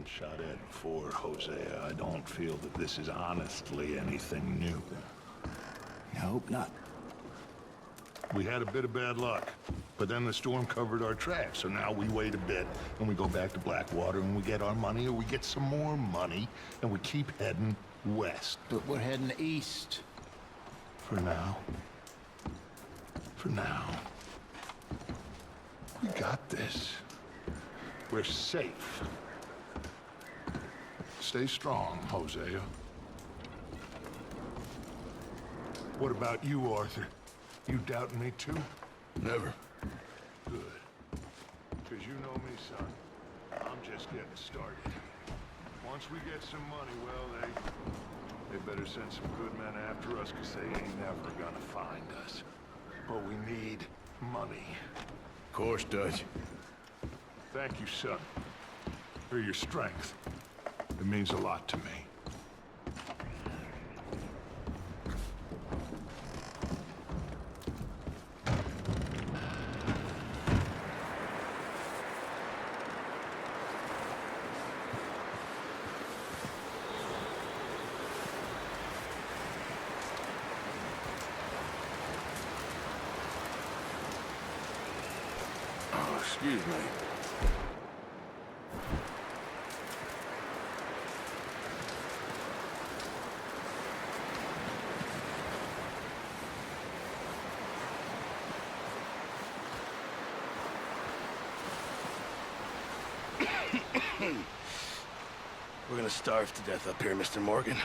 been shot at before, Hosea. I don't feel that this is honestly anything new. I hope not. We had a bit of bad luck, but then the storm covered our tracks, so now we wait a bit, and we go back to Blackwater, and we get our money, or we get some more money, and we keep heading west. But we're heading east. For now. For now. We got this. We're safe. Stay strong, Hosea. What about you, Arthur? You doubting me too? Never. Good. Because you know me, son. I'm just getting started. Once we get some money, well, they better send some good men after us, because they ain't never gonna find us. But we need money. Of course, Dutch. Thank you, son, for your strength. It means a lot to me. Oh, excuse me. We're gonna starve to death up here, Mr. Morgan.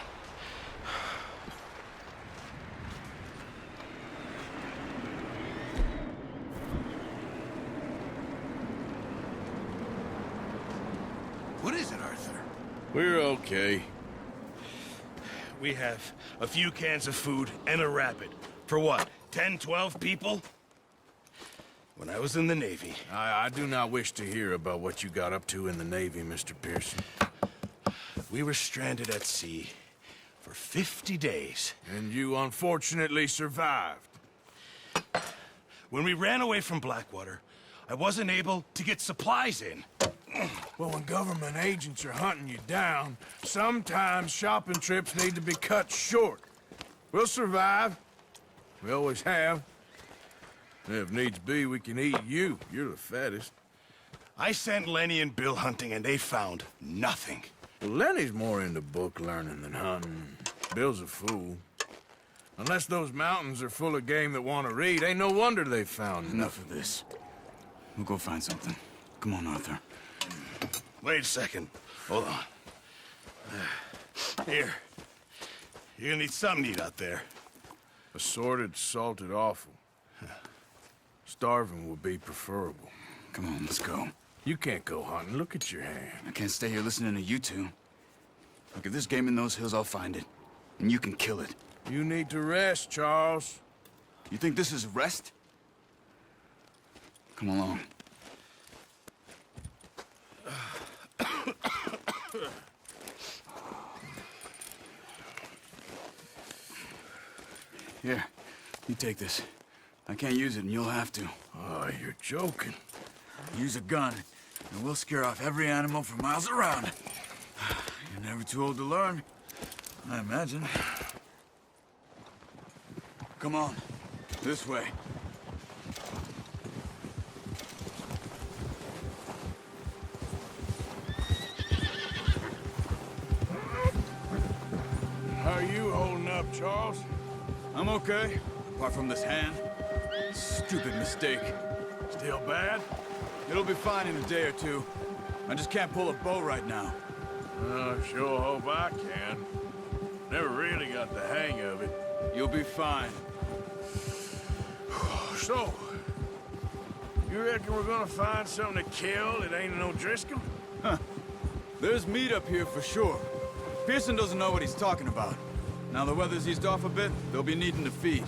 What is it, Arthur? We're okay. We have a few cans of food and a rapid. For what, 10, 12 people? When I was in the Navy... I do not wish to hear about what you got up to in the Navy, Mr. Pearson. We were stranded at sea for 50 days. And you unfortunately survived. When we ran away from Blackwater, I wasn't able to get supplies in. Well, when government agents are hunting you down, sometimes shopping trips need to be cut short. We'll survive. We always have. If needs be, we can eat you. You're the fattest. I sent Lenny and Bill hunting, and they found nothing. Well, Lenny's more into book learning than hunting. Bill's a fool. Unless those mountains are full of game that want to read, ain't no wonder they found Enough of this. We'll go find something. Come on, Arthur. Wait a second. Hold on. Here. You're gonna need something to eat out there. Assorted, salted offal. Starving would be preferable. Come on, let's go. You can't go hunting. Look at your hand. I can't stay here listening to you two. Look, if there's game in those hills, I'll find it. And you can kill it. You need to rest, Charles. You think this is rest? Come along. Here, you take this. I can't use it, and you'll have to. Oh, you're joking. Use a gun, and we'll scare off every animal for miles around. You're never too old to learn, I imagine. Come on, this way. How are you holding up, Charles? I'm okay, apart from this hand. Stupid mistake. Still bad? It'll be fine in a day or two. I just can't pull a bow right now. I sure hope I can. Never really got the hang of it. You'll be fine. So, you reckon we're gonna find something to kill that ain't no Driscoll? There's meat up here for sure. Pearson doesn't know what he's talking about. Now the weather's eased off a bit, they'll be needing to feed.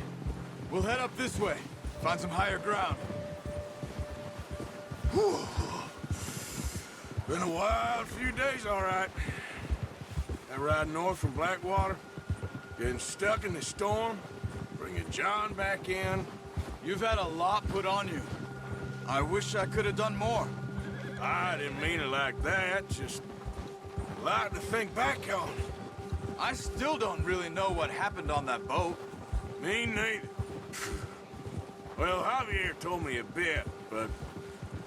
We'll head up this way, find some higher ground. Whew. Been a wild few days, all right. That ride north from Blackwater, getting stuck in the storm, bringing John back in. You've had a lot put on you. I wish I could have done more. I didn't mean it like that, just A lot to think back on. I still don't really know what happened on that boat. Me neither. Well, Javier told me a bit, but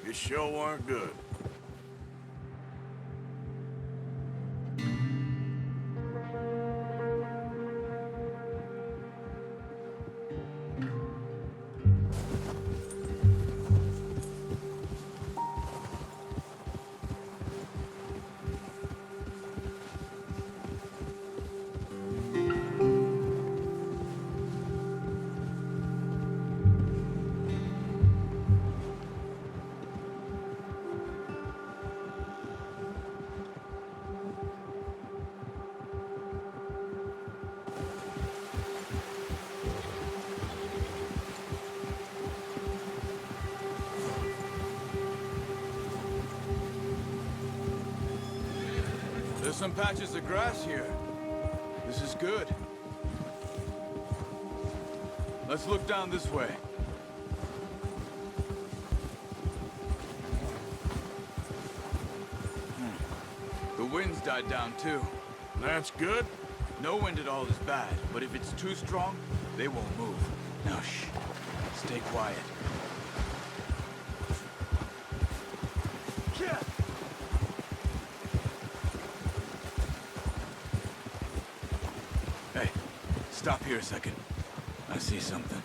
it sure weren't good. There's some patches of grass here. This is good. Let's look down this way. The wind's died down too. That's good. No wind at all is bad, but if it's too strong, they won't move. Now shh. Stay quiet. Hey, stop here a second. I see something.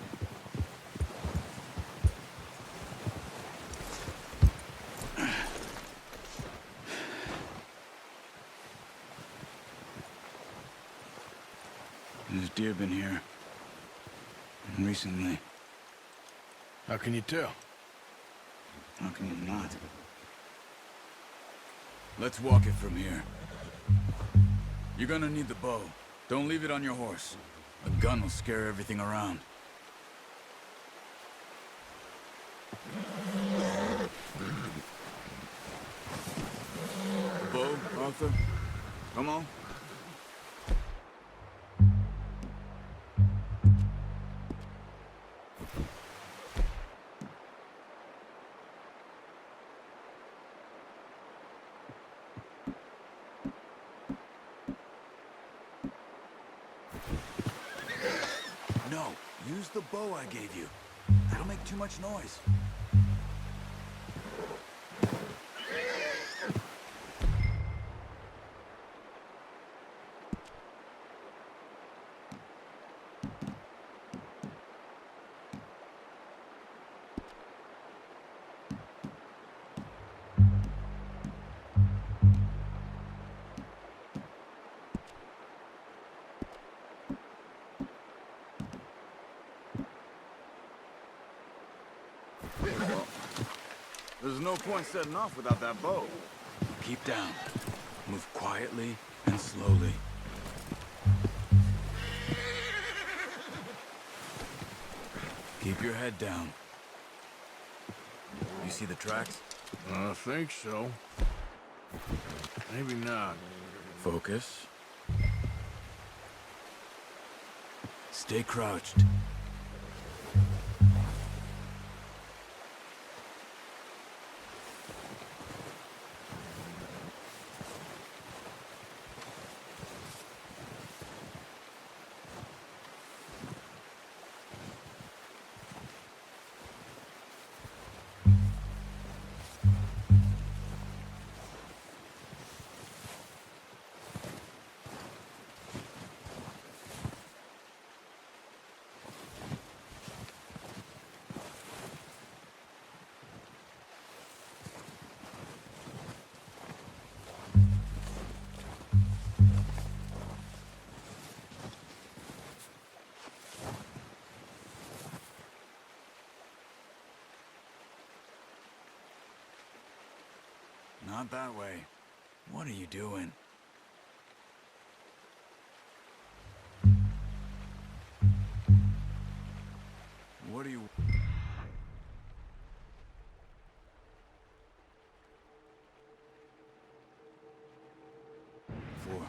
There's deer been here. Recently. How can you tell? How can you not? Let's walk it from here. You're gonna need the bow. Don't leave it on your horse. A gun will scare everything around. The bow, Arthur? Come on. No, use the bow I gave you. That'll make too much noise. There's no point setting off without that bow. Keep down. Move quietly and slowly. Keep your head down. You see the tracks? I think so. Maybe not. Focus. Stay crouched. Not that way. What are you doing? What are you... for?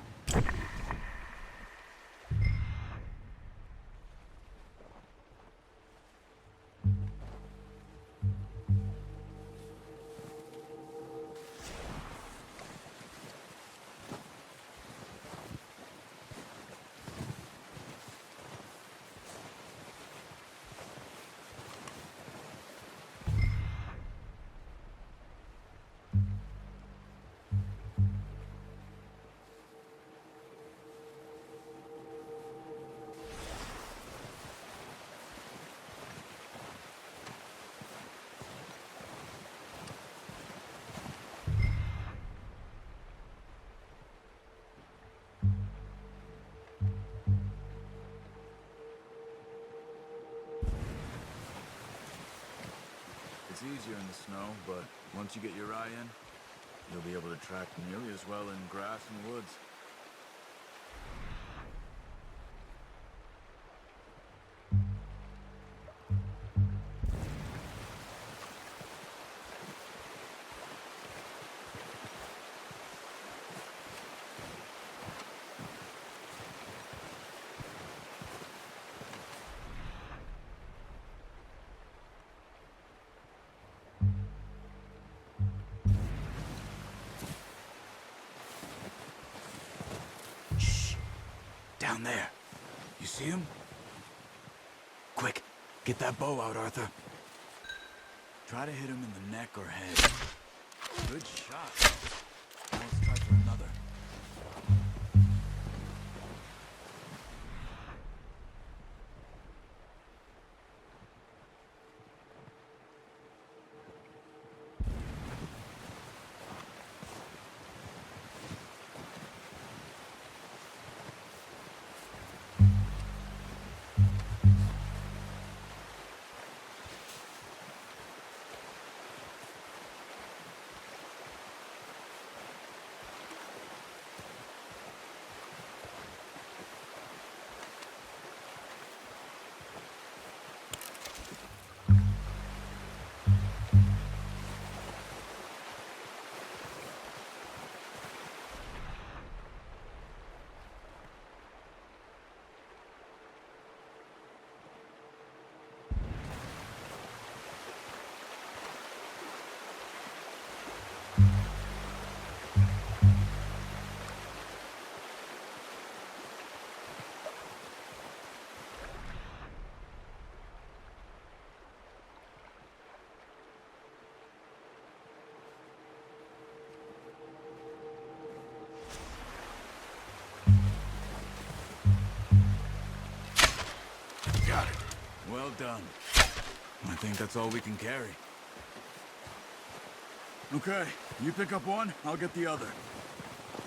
gets easier in the snow, but once you get your eye in, you'll be able to track nearly as well in grass and woods. Down there. You see him? Quick, get that bow out, Arthur. Try to hit him in the neck or head. Good shot. Now let's try for another. Got it. Well done. I think that's all we can carry. Okay, you pick up one, I'll get the other.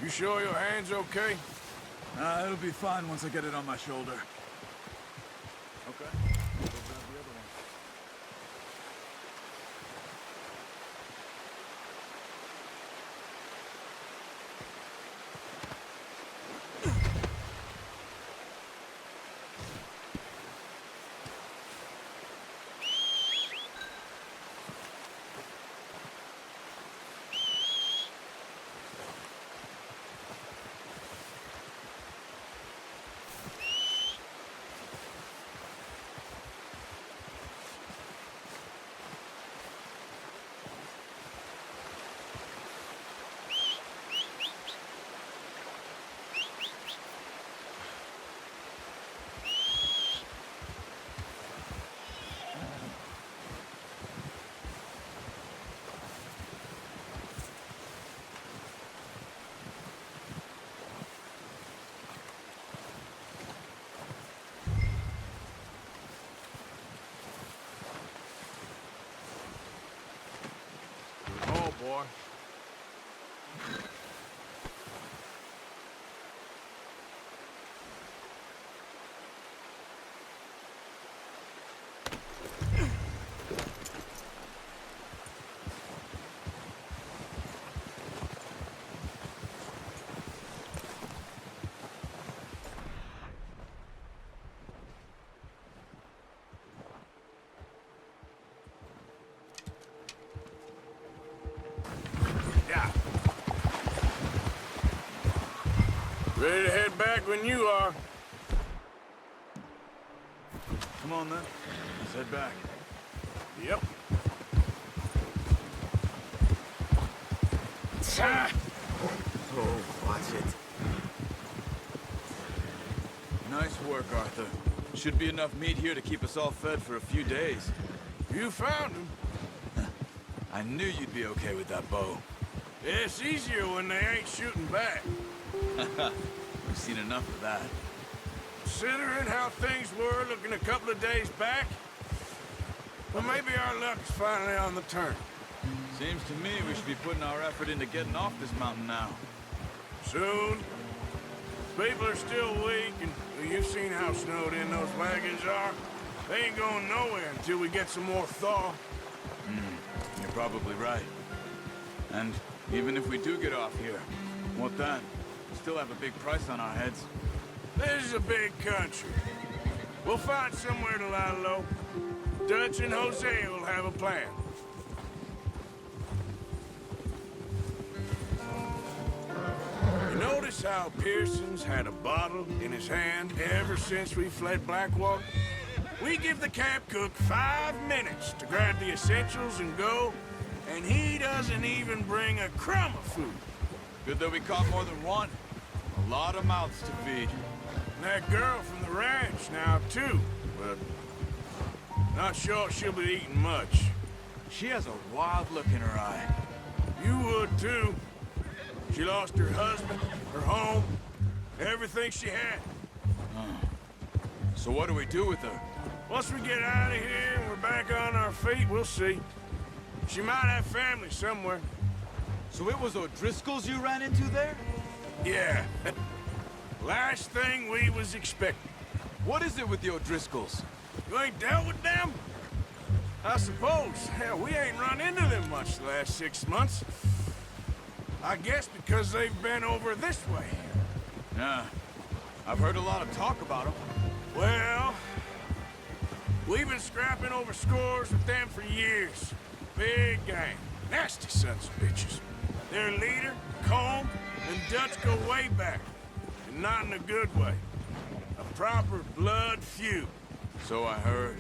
You sure your hand's okay? It'll be fine once I get it on my shoulder. Okay, go grab the other one. Oh, boy. Yeah. Ready to head back when you are. Come on then, let's head back. Yep. Ah! Oh, watch it. Nice work, Arthur. Should be enough meat here to keep us all fed for a few days. You found him. I knew you'd be okay with that bow. It's easier when they ain't shooting back. We've seen enough of that. Considering how things were looking a couple of days back, well, maybe our luck's finally on the turn. Seems to me we should be putting our effort into getting off this mountain now. Soon. People are still weak, and well, you've seen how snowed in those wagons are. They ain't going nowhere until we get some more thaw. You're probably right. And even if we do get off here, what then? We still have a big price on our heads. This is a big country. We'll find somewhere to lie low. Dutch and Hosea will have a plan. You notice how Pearson's had a bottle in his hand ever since we fled Blackwater? We give the camp cook 5 minutes to grab the essentials and go, and he doesn't even bring a crumb of food. Good that we caught more than one. A lot of mouths to feed. And that girl from the ranch now, too, but not sure she'll be eating much. She has a wild look in her eye. You would, too. She lost her husband, her home, everything she had. So what do we do with her? Once we get out of here and we're back on our feet, we'll see. She might have family somewhere. So it was O'Driscoll's you ran into there? Yeah. Last thing we was expecting. What is it with the O'Driscolls? You ain't dealt with them? I suppose. Hell, we ain't run into them much the last 6 months. I guess because they've been over this way. Yeah. I've heard a lot of talk about them. Well, we've been scrapping over scores with them for years. Big gang. Nasty sons of bitches. Their leader, Combe, and Dutch go way back. And not in a good way. A proper blood feud. So I heard.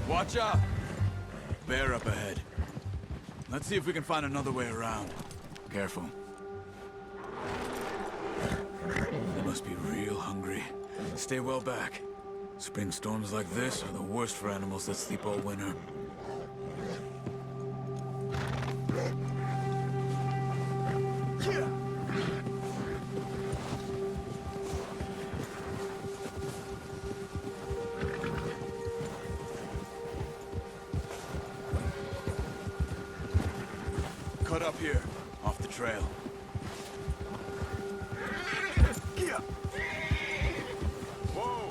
Watch out! Bear up ahead. Let's see if we can find another way around. Careful. They must be real hungry. Stay well back. Spring storms like this are the worst for animals that sleep all winter. Cut up here, off the trail. Whoa!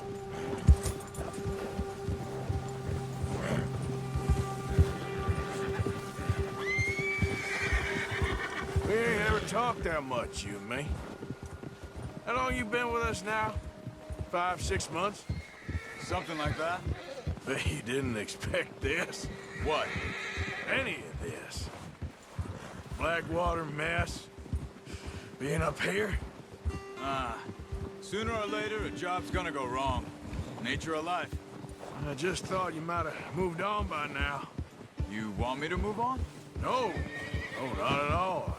We ain't ever talked that much, you and me. How long you been with us now? 5, 6 months? Something like that? Bet you didn't expect this. What? Any of this. Blackwater mess. Being up here? Sooner or later, a job's gonna go wrong. Nature of life. I just thought you might have moved on by now. You want me to move on? No. No, not at all.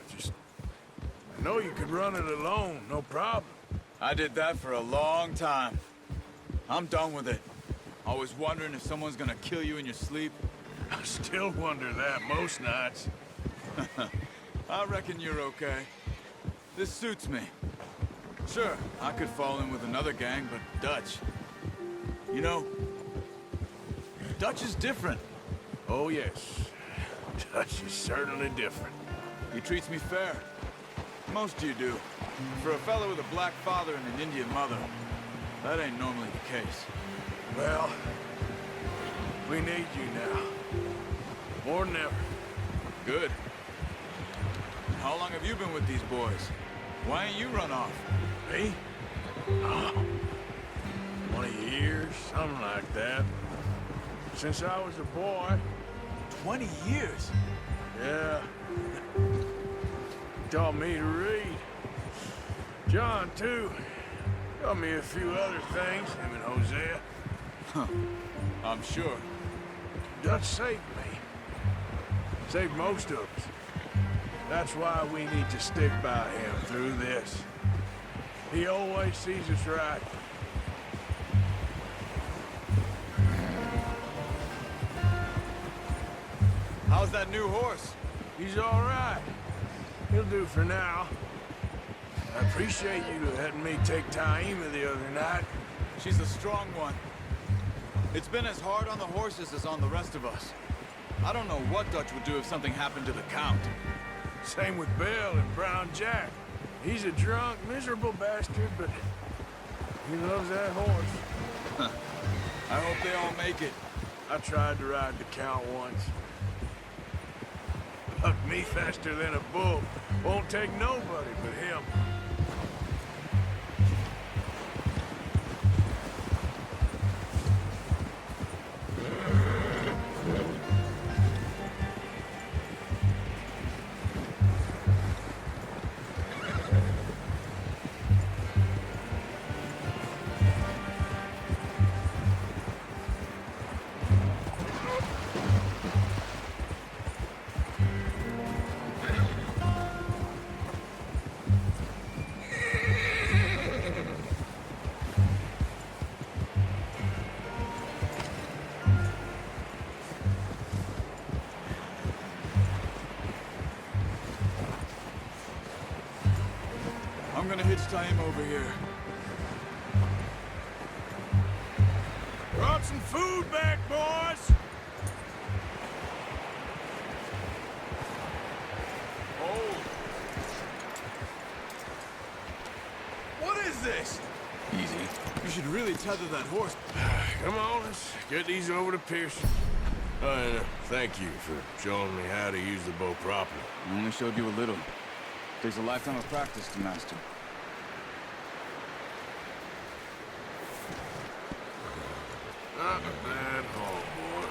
I know you could run it alone, no problem. I did that for a long time. I'm done with it. Always wondering if someone's gonna kill you in your sleep. I still wonder that most nights. I reckon you're okay. This suits me. Sure, I could fall in with another gang, but Dutch... You know, Dutch is different. Oh, yes. Dutch is certainly different. He treats me fair. Most of you do. For a fellow with a black father and an Indian mother, that ain't normally the case. Well, we need you now. More than ever. Good. How long have you been with these boys? Why ain't you run off? Me? Oh, 20 years, something like that. Since I was a boy. 20 years? Yeah. Taught me to read. John, too. Taught me a few other things, him and Hosea. Huh. I'm sure. Dutch saved me. Saved most of us. That's why we need to stick by him through this. He always sees us right. How's that new horse? He's all right. He'll do for now. I appreciate you letting me take Taima the other night. She's a strong one. It's been as hard on the horses as on the rest of us. I don't know what Dutch would do if something happened to the Count. Same with Bill and Brown Jack. He's a drunk, miserable bastard, but he loves that horse. I hope they all make it. I tried to ride the Count once. Bucked me faster than a bull. Won't take nobody but him. I'm gonna hitch Taima over here. Brought some food back, boys! Oh! What is this? Easy. You should really tether that horse. Come on, let's get these over to Pearson. And thank you for showing me how to use the bow properly. I only showed you a little. Takes a lifetime of practice to master. Not a bad haul, boy.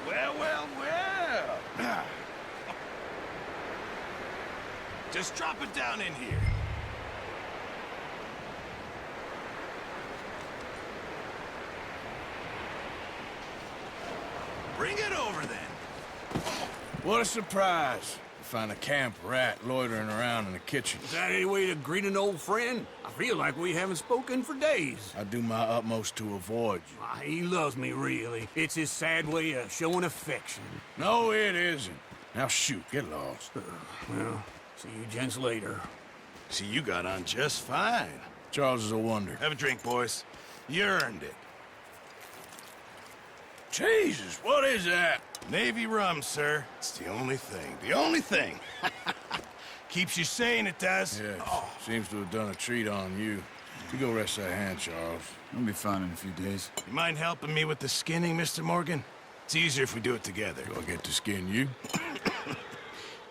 Well. Just drop it down in here. Bring it over then. What a surprise. To find a camp rat loitering around in the kitchen. Is that any way to greet an old friend? I feel like we haven't spoken for days. I do my utmost to avoid you. He loves me, really. It's his sad way of showing affection. No, it isn't. Now shoot, get lost. Well, see you gents later. See, you got on just fine. Charles is a wonder. Have a drink, boys. You earned it. Jesus, what is that? Navy rum, sir. It's the only thing. The only thing. Keeps you sane, it does. Yeah, seems to have done a treat on you. You go rest that hand, Charles. I'll be fine in a few days. You mind helping me with the skinning, Mr. Morgan? It's easier if we do it together. Do I get to skin you?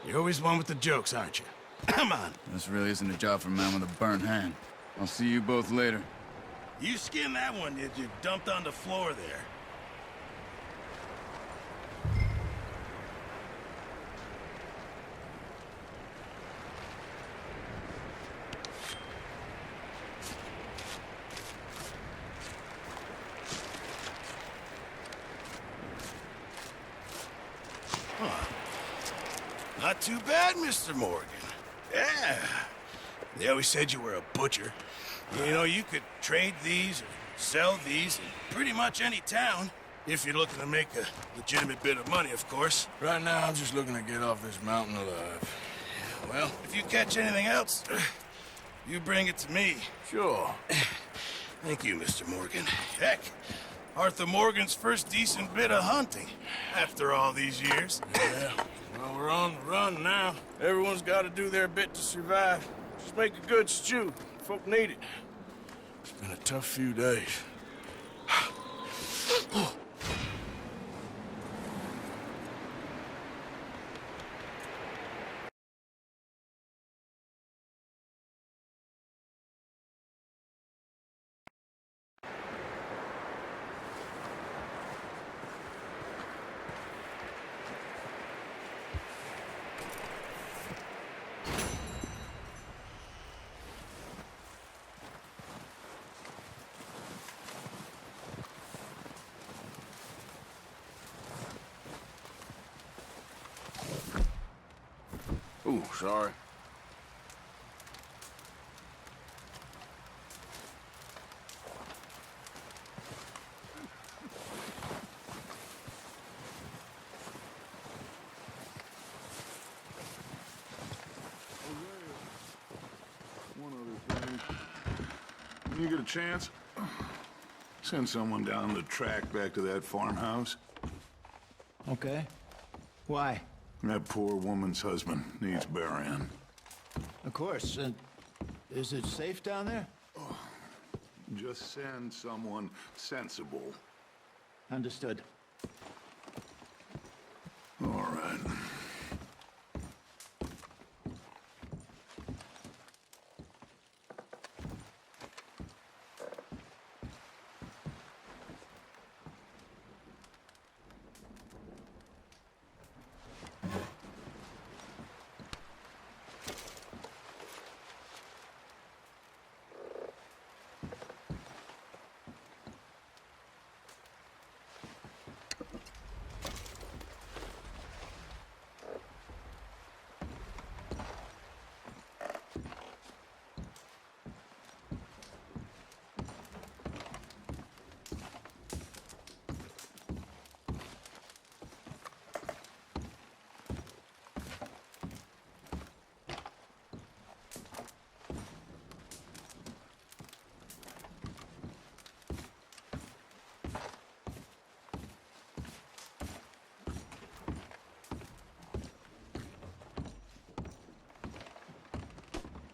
You're always one with the jokes, aren't you? Come on. This really isn't a job for a man with a burnt hand. I'll see you both later. You skinned that one that you dumped on the floor there. Not too bad, Mr. Morgan. Yeah. They always said you were a butcher. You know, you could trade these or sell these in pretty much any town. If you're looking to make a legitimate bit of money, of course. Right now, I'm just looking to get off this mountain alive. Well, if you catch anything else, you bring it to me. Sure. Thank you, Mr. Morgan. Heck, Arthur Morgan's first decent bit of hunting after all these years. Yeah. Well, we're on the run now. Everyone's got to do their bit to survive. Just make a good stew. Folk need it. It's been a tough few days. Oh, sorry. One other thing. When you get a chance, send someone down the track back to that farmhouse. Okay. Why? That poor woman's husband needs burying. Of course. And is it safe down there? Just send someone sensible. Understood. All right.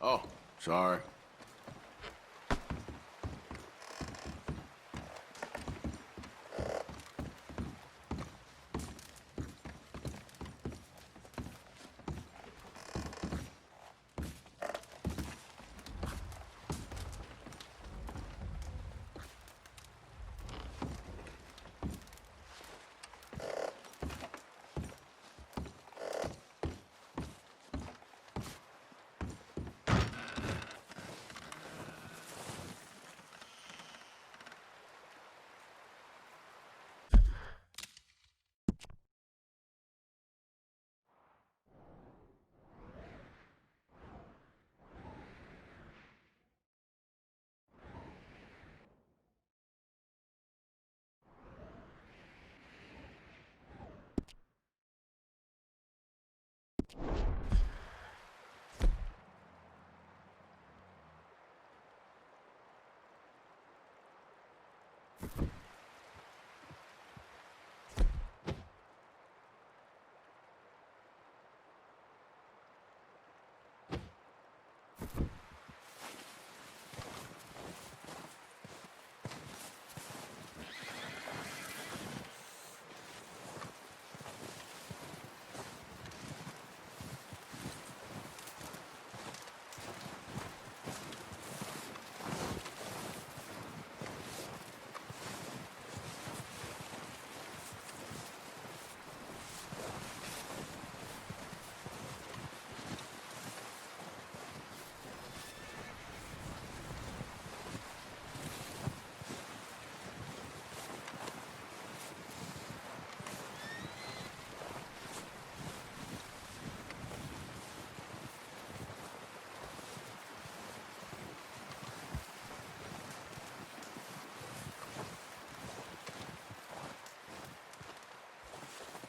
Oh, sorry.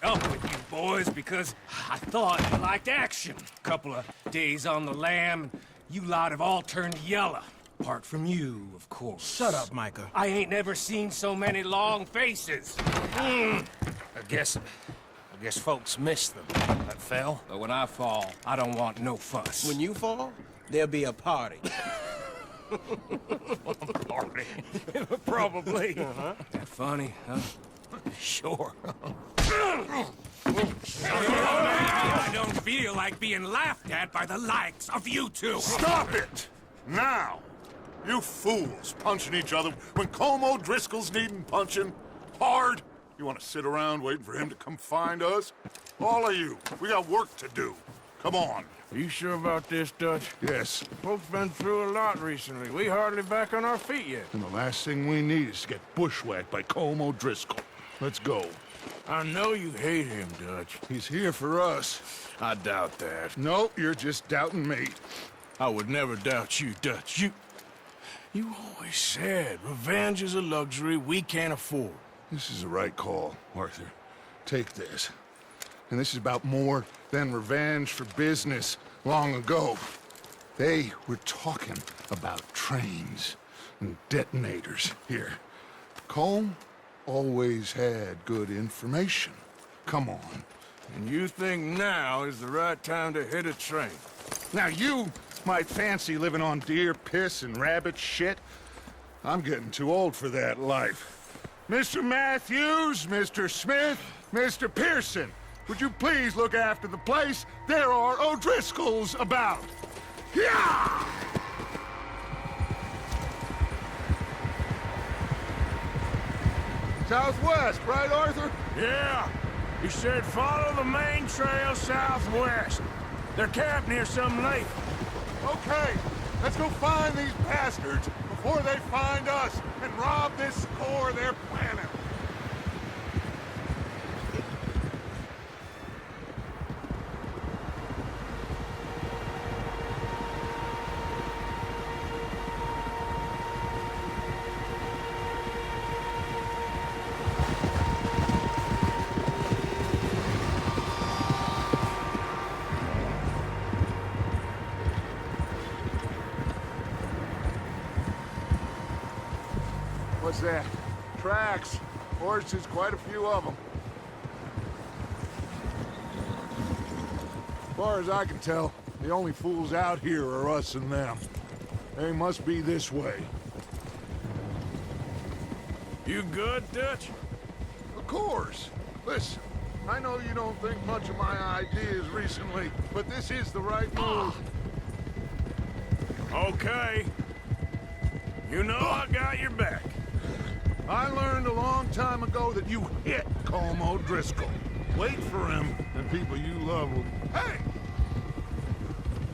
Up with you boys because I thought you liked action. Couple of days on the lam, and you lot have all turned yellow. Apart from you, of course. Shut up, Micah. I ain't never seen so many long faces. I guess folks miss them. That fell. But when I fall, I don't want no fuss. When you fall, there'll be a party. Party. Probably. That funny, huh? Sure. I don't feel like being laughed at by the likes of you two. Stop it! Now! You fools punching each other when Como Driscoll's needing punching. Hard! You want to sit around waiting for him to come find us? All of you, we got work to do. Come on. Are you sure about this, Dutch? Yes. Folks been through a lot recently. We hardly back on our feet yet. And the last thing we need is to get bushwhacked by Como Driscoll. Let's go. I know you hate him, Dutch. He's here for us. I doubt that. No, you're just doubting me. I would never doubt you, Dutch. You always said revenge is a luxury we can't afford. This is the right call, Arthur. Take this. And this is about more than revenge for business long ago. They were talking about trains and detonators here. Colm always had good information. Come on. And you think now is the right time to hit a train? Now you might fancy living on deer piss and rabbit shit. I'm getting too old for that life. Mr. Matthews, Mr. Smith, Mr. Pearson, would you please look after the place? There are O'Driscolls about. Yeah! Southwest, right, Arthur? Yeah. He said follow the main trail southwest. They're camped near some lake. Okay, let's go find these bastards before they find us and rob this core they're planning. What's that? Tracks. Horses, quite a few of them. As far as I can tell, the only fools out here are us and them. They must be this way. You good, Dutch? Of course. Listen, I know you don't think much of my ideas recently, but this is the right move. Okay. You know I got your back. I learned a long time ago that you hit Colm O'Driscoll. Wait for him, and people you love will... Hey!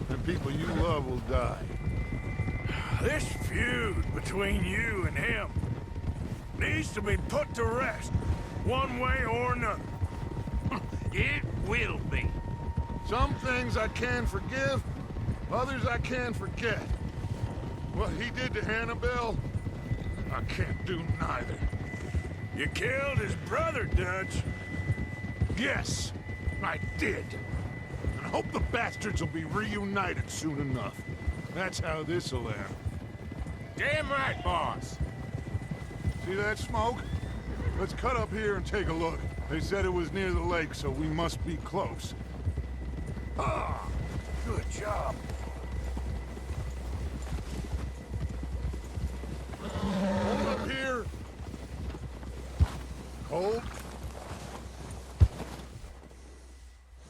And people you love will die. This feud between you and him needs to be put to rest, one way or another. It will be. Some things I can forgive, others I can forget. What he did to Annabelle, I can't do neither. You killed his brother, Dutch. Yes, I did. And I hope the bastards will be reunited soon enough. That's how this'll end. Damn right, boss. See that smoke? Let's cut up here and take a look. They said it was near the lake, so we must be close. Ah, good job. Hold up here. Hold.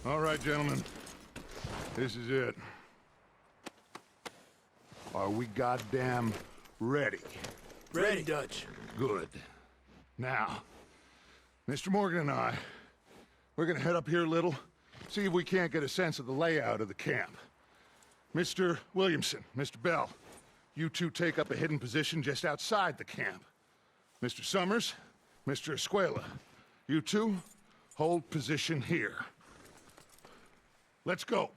All right, gentlemen. This is it. Are we goddamn ready? Ready, Dutch. Good. Now, Mr. Morgan and I, we're gonna head up here a little, see if we can't get a sense of the layout of the camp. Mr. Williamson, Mr. Bell, you two take up a hidden position just outside the camp. Mr. Summers, Mr. Escuela, you two hold position here. Let's go.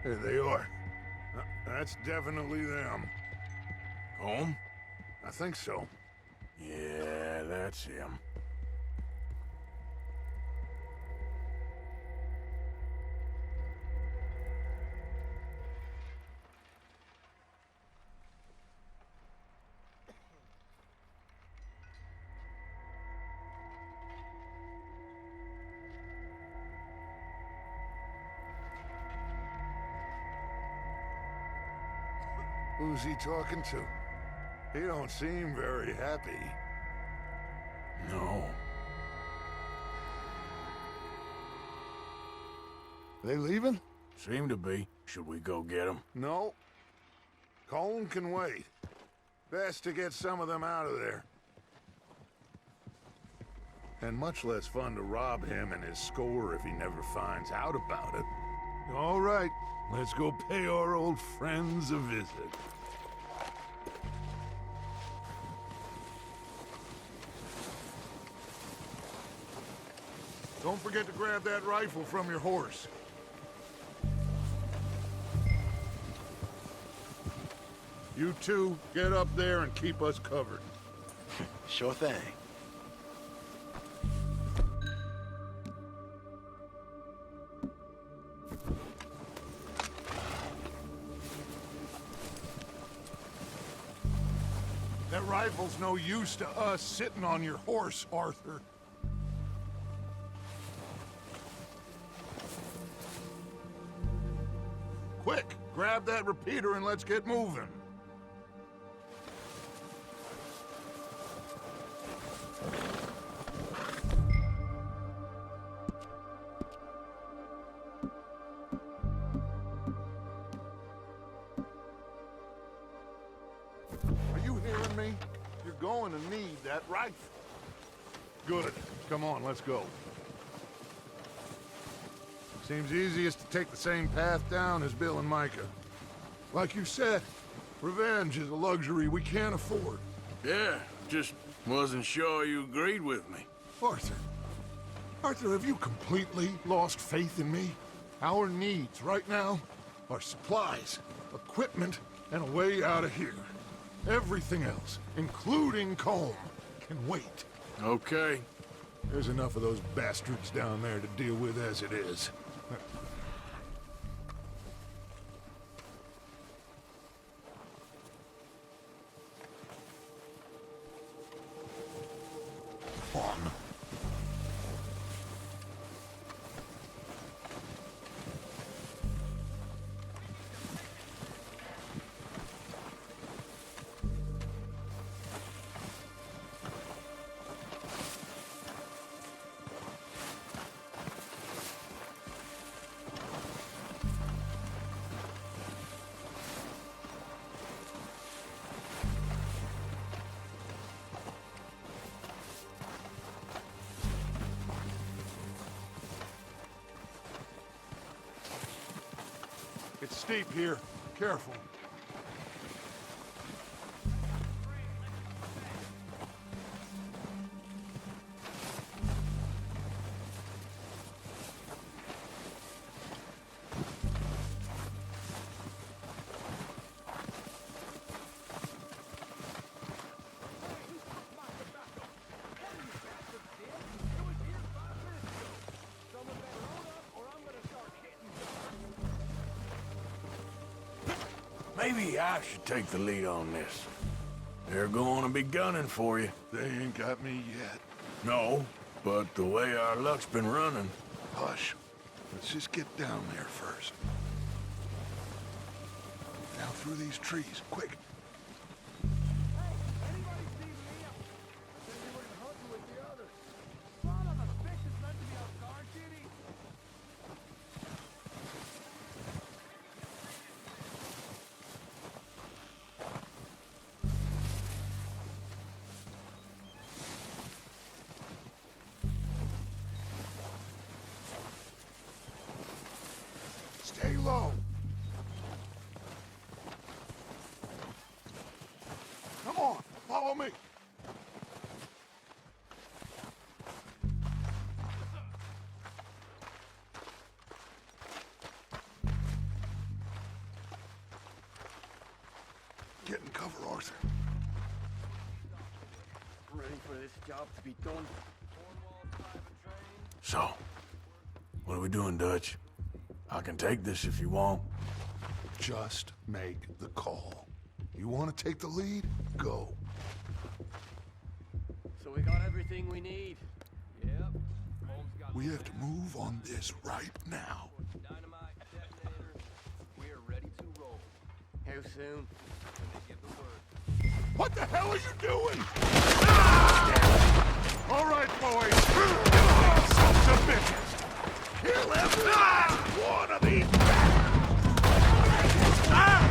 There they are. That's definitely them. Home? I think so. Yeah, that's him. Who's he talking to? He don't seem very happy. No. They leaving? Seem to be. Should we go get them? No. Colin can wait. Best to get some of them out of there. And much less fun to rob him and his score if he never finds out about it. All right, let's go pay our old friends a visit. Don't forget to grab that rifle from your horse. You two, get up there and keep us covered. Sure thing. That rifle's no use to us sitting on your horse, Arthur. Quick, grab that repeater and let's get moving. Are you hearing me? You're going to need that rifle. Good. Come on, let's go. Seems easiest to take the same path down as Bill and Micah. Like you said, revenge is a luxury we can't afford. Yeah, just wasn't sure you agreed with me. Arthur. Arthur, have you completely lost faith in me? Our needs right now are supplies, equipment, and a way out of here. Everything else, including Colm, can wait. Okay. There's enough of those bastards down there to deal with as it is. On. It's steep here. Careful. Maybe I should take the lead on this. They're going to be gunning for you. They ain't got me yet. No, but the way our luck's been running... Hush. Let's just get down there first. Now through these trees, quick. Stay low. Come on, follow me. Get in cover, Arthur. Ready for this job to be done. So, what are we doing, Dutch? I can take this if you want. Just make the call. You want to take the lead? Go. So we got everything we need. Yep. We have to move on this right now. Dynamite detonator. We are ready to roll. How soon? When they give the word. What the hell are you doing? Ah! All right, boys. Sons of bitches. Kill every last one of these bastards. Ah!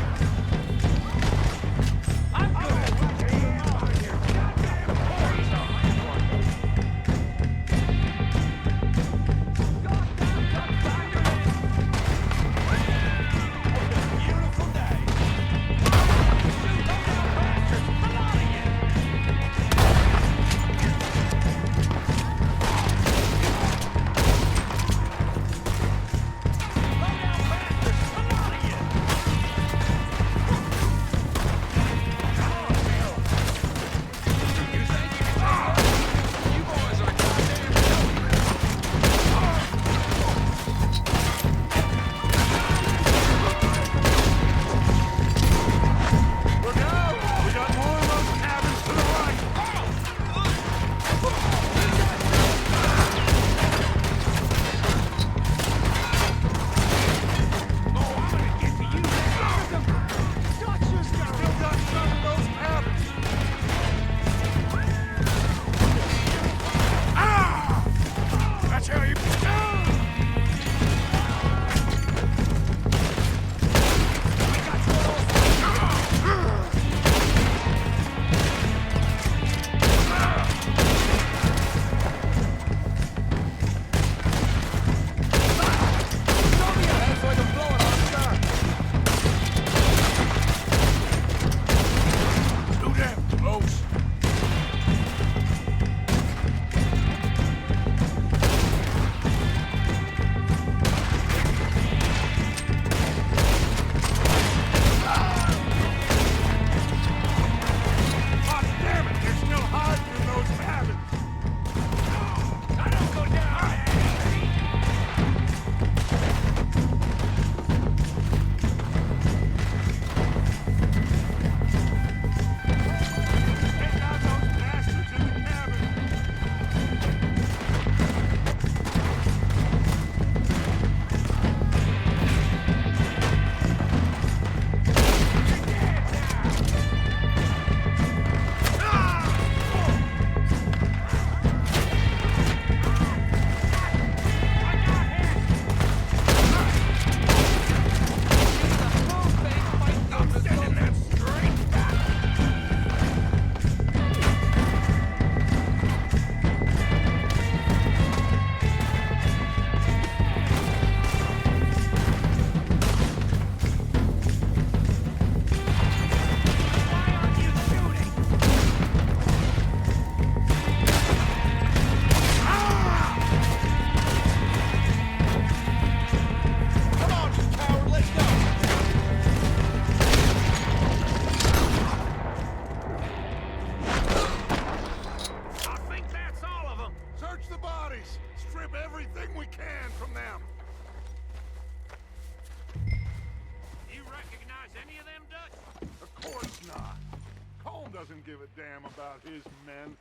Doesn't give a damn about his men.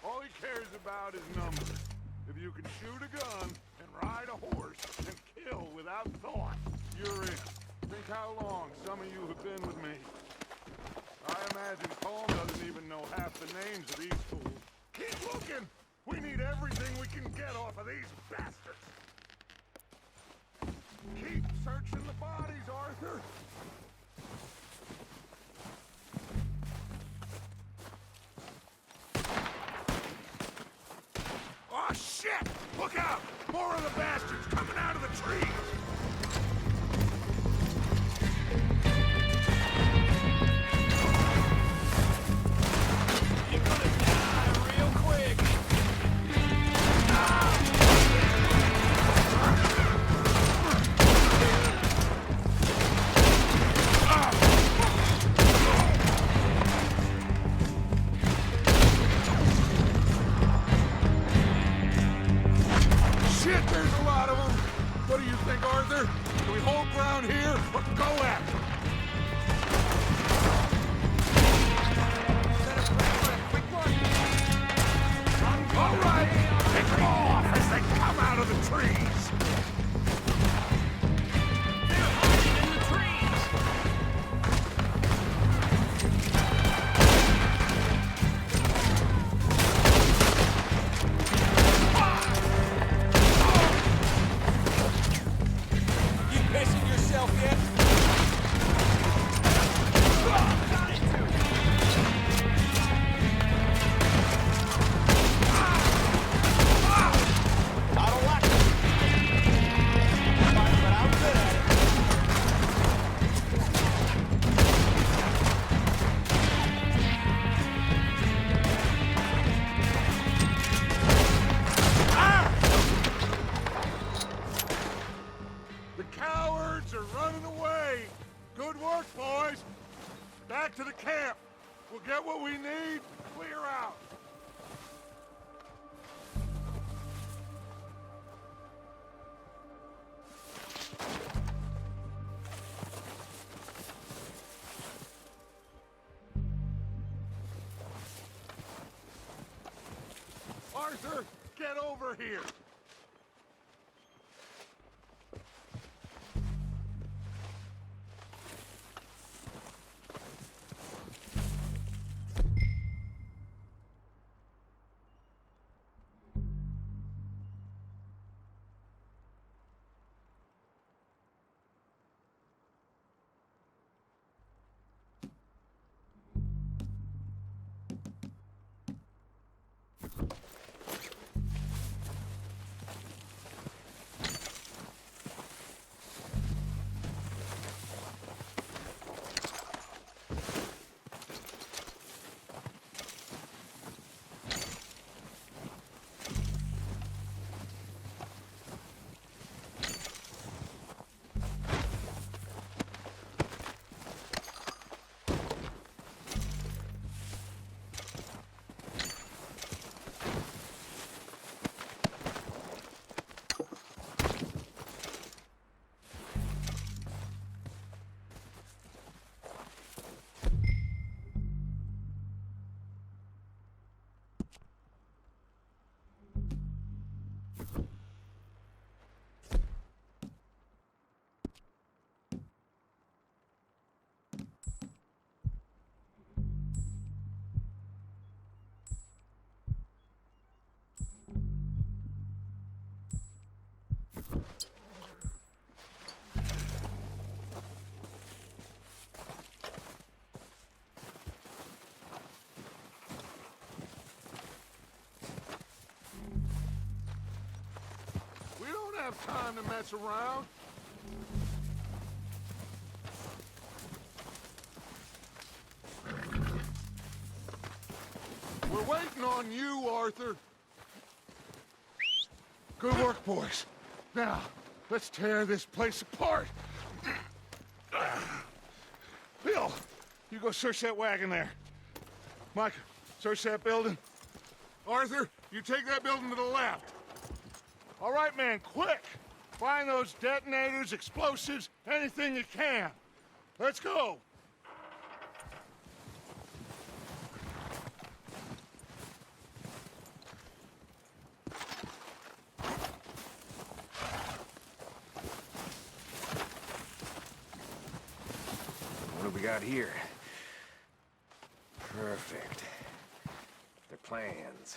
All he cares about is numbers. If you can shoot a gun and ride a horse and kill without thought, you're in. Think how long some of you have been with me. I imagine Colm doesn't even know half the names of these fools. Keep looking! We need everything we can get off of these bastards! Keep searching the bodies, Arthur! Oh, shit! Look out! More of the bastards coming out of the trees! You're gonna die real quick! Shit, there's a lot of them! What do you think, Arthur? Do we hold ground here, or go after them? All right! Pick them off as they come out of the trees! They're hiding in the trees! off yet? I don't like it. But I'm good at it. The cowards are running away. Good work, boys. Back to the camp. We'll get what we need. Clear out. Arthur, get over here. We don't have time to mess around. We're waiting on you, Arthur. Good work, boys. Now, let's tear this place apart. Bill, you go search that wagon there. Mike, search that building. Arthur, you take that building to the left. All right, man, quick! Find those detonators, explosives, anything you can. Let's go! What do we got here? Perfect. Their plans.